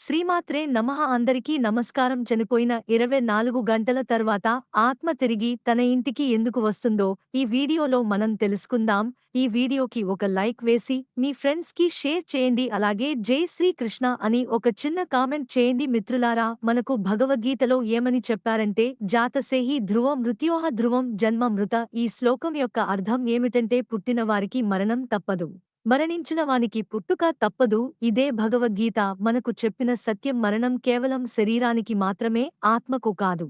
శ్రీమాత్రే నమః. అందరికీ నమస్కారం. చనిపోయిన 24 గంటల తర్వాత ఆత్మ తిరిగి తన ఇంటికి ఎందుకు వస్తుందో ఈ వీడియోలో మనం తెలుసుకుందాం. ఈ వీడియోకి ఒక లైక్ వేసి మీ ఫ్రెండ్స్ కి షేర్ చేయండి. అలాగే జై శ్రీకృష్ణ అని ఒక చిన్న కామెంట్ చేయండి. మిత్రులారా, మనకు భగవద్గీతలో ఏమని చెప్పారంటే జాతసేహి ధ్రువ మృత్యోహ ధ్రువం జన్మ మృత. ఈ శ్లోకం యొక్క అర్థం ఏమిటంటే పుట్టిన వారికి మరణం తప్పదు, మరణించిన వానికి పుట్టుక తప్పదు. ఇదే భగవద్గీత మనకు చెప్పిన సత్యం. మరణం కేవలం శరీరానికి మాత్రమే, ఆత్మకు కాదు.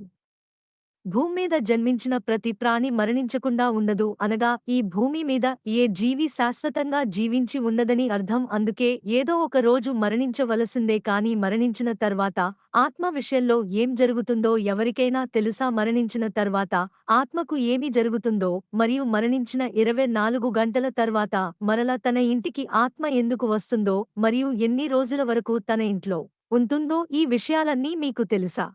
భూమి మీద జన్మించిన ప్రతి ప్రాణి మరణించకుండా ఉండదు, అనగా ఈ భూమి మీద ఏ జీవి శాశ్వతంగా జీవించి ఉండదని అర్థం. అందుకే ఏదో ఒక రోజు మరణించవలసిందే. కానీ మరణించిన తర్వాత ఆత్మ విషయంలో ఏం జరుగుతుందో ఎవరికైనా తెలుసా? మరణించిన తర్వాత ఆత్మకు ఏమి జరుగుతుందో, మరియు మరణించిన 24 గంటల తర్వాత మరల తన ఇంటికి ఆత్మ ఎందుకు వస్తుందో, మరియు ఎన్ని రోజుల వరకు తన ఇంట్లో ఉంటుందో, ఈ విషయాలన్నీ మీకు తెలుసా?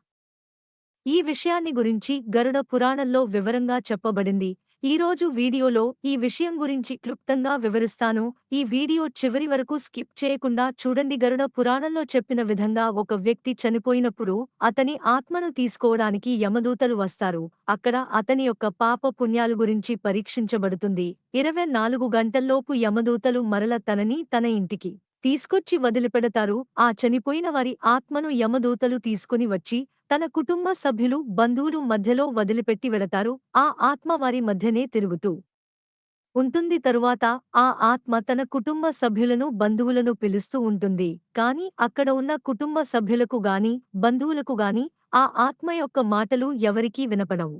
ఈ విషయాన్ని గురించి గరుడ పురాణంలో వివరంగా చెప్పబడింది. ఈరోజు వీడియోలో ఈ విషయం గురించి క్లుప్తంగా వివరిస్తాను. ఈ వీడియో చివరి వరకు స్కిప్ చేయకుండా చూడండి. గరుడ పురాణంలో చెప్పిన విధంగా ఒక వ్యక్తి చనిపోయినప్పుడు అతని ఆత్మను తీసుకోవడానికి యమదూతలు వస్తారు. అక్కడ అతని యొక్క పాప పుణ్యాలు గురించి పరీక్షించబడుతుంది. 24 గంటల్లోపు యమదూతలు మరల తనని తన ఇంటికి తీసుకొచ్చి వదిలిపెడతారు. ఆ చనిపోయిన వారి ఆత్మను యమదూతలు తీసుకుని వచ్చి తన కుటుంబ సభ్యులు, బంధువులు మధ్యలో వదిలిపెట్టి వెళతారు. ఆ ఆత్మ వారి మధ్యనే తిరుగుతూ ఉంటుంది. తరువాత ఆ ఆత్మ తన కుటుంబ సభ్యులను, బంధువులను పిలుస్తూ ఉంటుంది. కాని అక్కడ ఉన్న కుటుంబ సభ్యులకు గాని, బంధువులకు గాని ఆ ఆత్మ యొక్క మాటలు ఎవరికీ వినపడవు.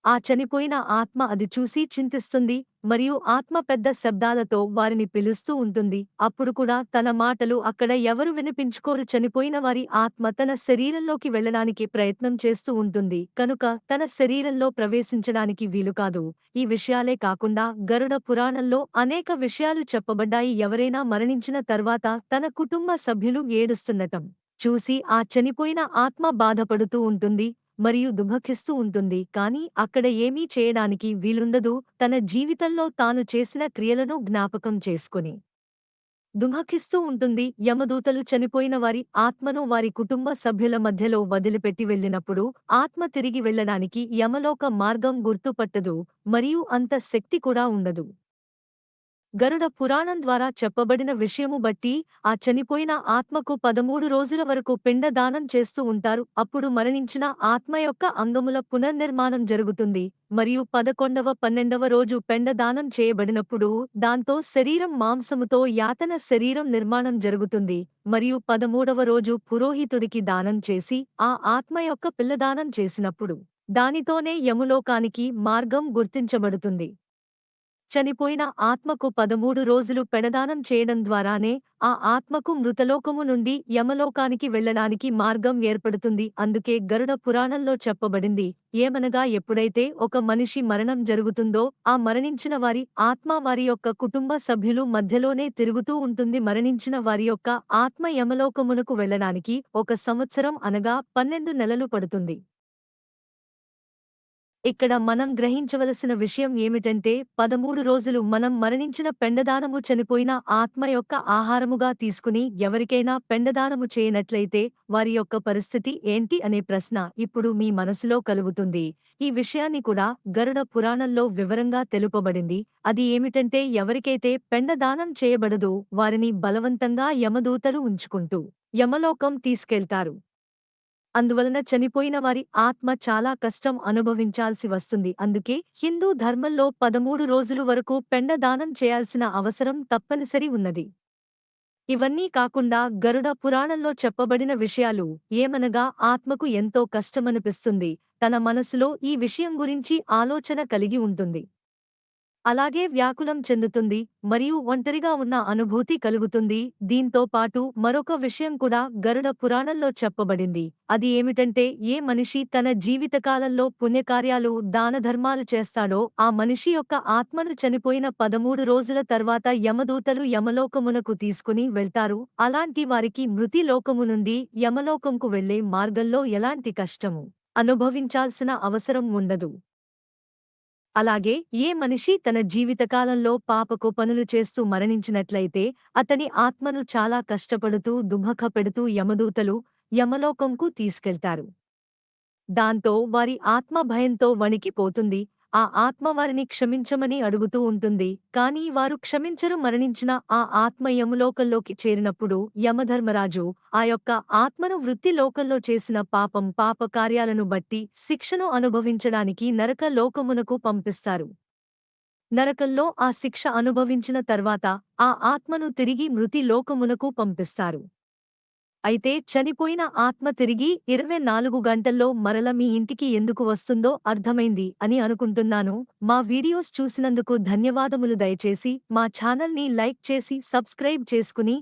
ఆ చనిపోయిన ఆత్మ అది చూసి చింతిస్తుంది, మరియు ఆత్మ పెద్ద శబ్దాలతో వారిని పిలుస్తూ ఉంటుంది. అప్పుడు కూడా తన మాటలు అక్కడ ఎవరు వినిపించుకోరు. చనిపోయిన వారి ఆత్మ తన శరీరంలోకి వెళ్ళడానికి ప్రయత్నం చేస్తూ ఉంటుంది, కనుక తన శరీరంలో ప్రవేశించడానికి వీలుకాదు. ఈ విషయాలే కాకుండా గరుడ పురాణంలో అనేక విషయాలు చెప్పబడ్డాయి. ఎవరైనా మరణించిన తర్వాత తన కుటుంబ సభ్యులు ఏడుస్తుండటం చూసి ఆ చనిపోయిన ఆత్మ బాధపడుతూ ఉంటుంది మరియు దుఃఖిస్తూ ఉంటుంది. కాని అక్కడ ఏమీ చేయడానికి వీలుండదు. తన జీవితంలో తాను చేసిన క్రియలను జ్ఞాపకం చేసుకుని దుఃఖిస్తూ ఉంటుంది. యమదూతలు చనిపోయిన వారి ఆత్మను వారి కుటుంబ సభ్యుల మధ్యలో వదిలిపెట్టి వెళ్ళినప్పుడు ఆత్మ తిరిగి వెళ్ళడానికి యమలోక మార్గం గుర్తుపట్టదు, మరియు అంత శక్తి కూడా ఉండదు. గరుడ పురాణం ద్వారా చెప్పబడిన విషయము బట్టి ఆ చనిపోయిన ఆత్మకు 13 రోజుల వరకు పిండదానం చేస్తూ ఉంటారు. అప్పుడు మరణించిన ఆత్మ యొక్క అంగముల పునర్నిర్మాణం జరుగుతుంది. మరియు 11వ 12వ రోజు పిండదానం చేయబడినప్పుడు దాంతో శరీరం మాంసముతో యాతన శరీరం నిర్మాణం జరుగుతుంది. మరియు 13వ రోజు పురోహితుడికి దానం చేసి ఆ ఆత్మ యొక్క పిల్లదానం చేసినప్పుడు దానితోనే యములోకానికి మార్గం గుర్తించబడుతుంది. చనిపోయిన ఆత్మకు 13 రోజులు పెడదానం చేయడం ద్వారానే ఆ ఆత్మకు మృతలోకము నుండి యమలోకానికి వెళ్ళడానికి మార్గం ఏర్పడుతుంది. అందుకే గరుడ పురాణంలో చెప్పబడింది ఏమనగా, ఎప్పుడైతే ఒక మనిషి మరణం జరుగుతుందో ఆ మరణించిన వారి ఆత్మ వారి యొక్క కుటుంబ సభ్యులు మధ్యలోనే తిరుగుతూ ఉంటుంది. మరణించిన వారి యొక్క ఆత్మ యమలోకమునకు వెళ్ళడానికి 1 సంవత్సరం అనగా 12 నెలలు పడుతుంది. ఇక్కడ మనం గ్రహించవలసిన విషయం ఏమిటంటే 13 రోజులు మనం మరణించిన పెండదానము చనిపోయిన ఆత్మ యొక్క ఆహారముగా తీసుకుని ఎవరికైనా పెండదానము చేయనట్లయితే వారి యొక్క పరిస్థితి ఏంటి అనే ప్రశ్న ఇప్పుడు మీ మనసులో కలుగుతుంది. ఈ విషయాన్ని కూడా గరుడ పురాణంలో వివరంగా తెలుపబడింది. అది ఏమిటంటే ఎవరికైతే పెండదానం చేయబడదో వారిని బలవంతంగా యమదూతలు ఉంచుకుంటూ యమలోకం తీసుకెళ్తారు. అందువలన చనిపోయిన వారి ఆత్మ చాలా కష్టం అనుభవించాల్సి వస్తుంది. అందుకే హిందూ ధర్మంలో 13 రోజులు వరకు పెండదానం చేయాల్సిన అవసరం తప్పనిసరి ఉన్నది. ఇవన్నీ కాకుండా గరుడ పురాణంలో చెప్పబడిన విషయాలు ఏమనగా, ఆత్మకు ఎంతో కష్టమనిపిస్తుంది. తన మనసులో ఈ విషయం గురించి ఆలోచన కలిగి ఉంటుంది. అలాగే వ్యాకులం చెందుతుంది, మరియు ఒంటరిగా ఉన్న అనుభూతి కలుగుతుంది. దీంతో పాటు మరొక విషయం కూడా గరుడ పురాణంలో చెప్పబడింది. అది ఏమిటంటే, ఏ మనిషి తన జీవితకాలంలో పుణ్యకార్యాలు, దానధర్మాలు చేస్తాడో ఆ మనిషి యొక్క ఆత్మను చనిపోయిన 13 రోజుల తర్వాత యమదూతలు యమలోకమునకు తీసుకుని వెళ్తారు. అలాంటి వారికి మృతి లోకము నుండి యమలోకంకు వెళ్లే మార్గంలో ఎలాంటి కష్టము అనుభవించాల్సిన అవసరం ఉండదు. అలాగే ఏ మనిషి తన జీవితకాలంలో పాపపు పనులు చేస్తూ మరణించినట్లయితే అతని ఆత్మను చాలా కష్టపడుతూ దుఃఖపెడుతూ యమదూతలు యమలోకంకు తీసుకెళ్తారు. దాంతో వారి ఆత్మ భయంతో వణికిపోతుంది. ఆ ఆత్మ వారిని క్షమించమని అడుగుతూ ఉంటుంది. కానీ వారు క్షమించరు. మరణించిన ఆ ఆత్మ యమలోకంలోకి చేరినప్పుడు యమధర్మరాజు ఆ యొక్క ఆత్మను వృత్తి లోకంలో చేసిన పాప కార్యాలను బట్టి శిక్షను అనుభవించడానికి నరక లోకమునకు పంపిస్తారు. నరకంలో ఆ శిక్ష అనుభవించిన తర్వాత ఆ ఆత్మను తిరిగి మృతి లోకమునకు పంపిస్తారు. అయితే చనిపోయిన ఆత్మ తిరిగి 24 గంటల్లో మరల మీ ఇంటికి ఎందుకు వస్తుందో అర్థమైంది అని అనుకుంటున్నాను. మా వీడియోస్ చూసినందుకు ధన్యవాదములు. దయచేసి మా ఛానల్ని లైక్ చేసి సబ్స్క్రైబ్ చేసుకుని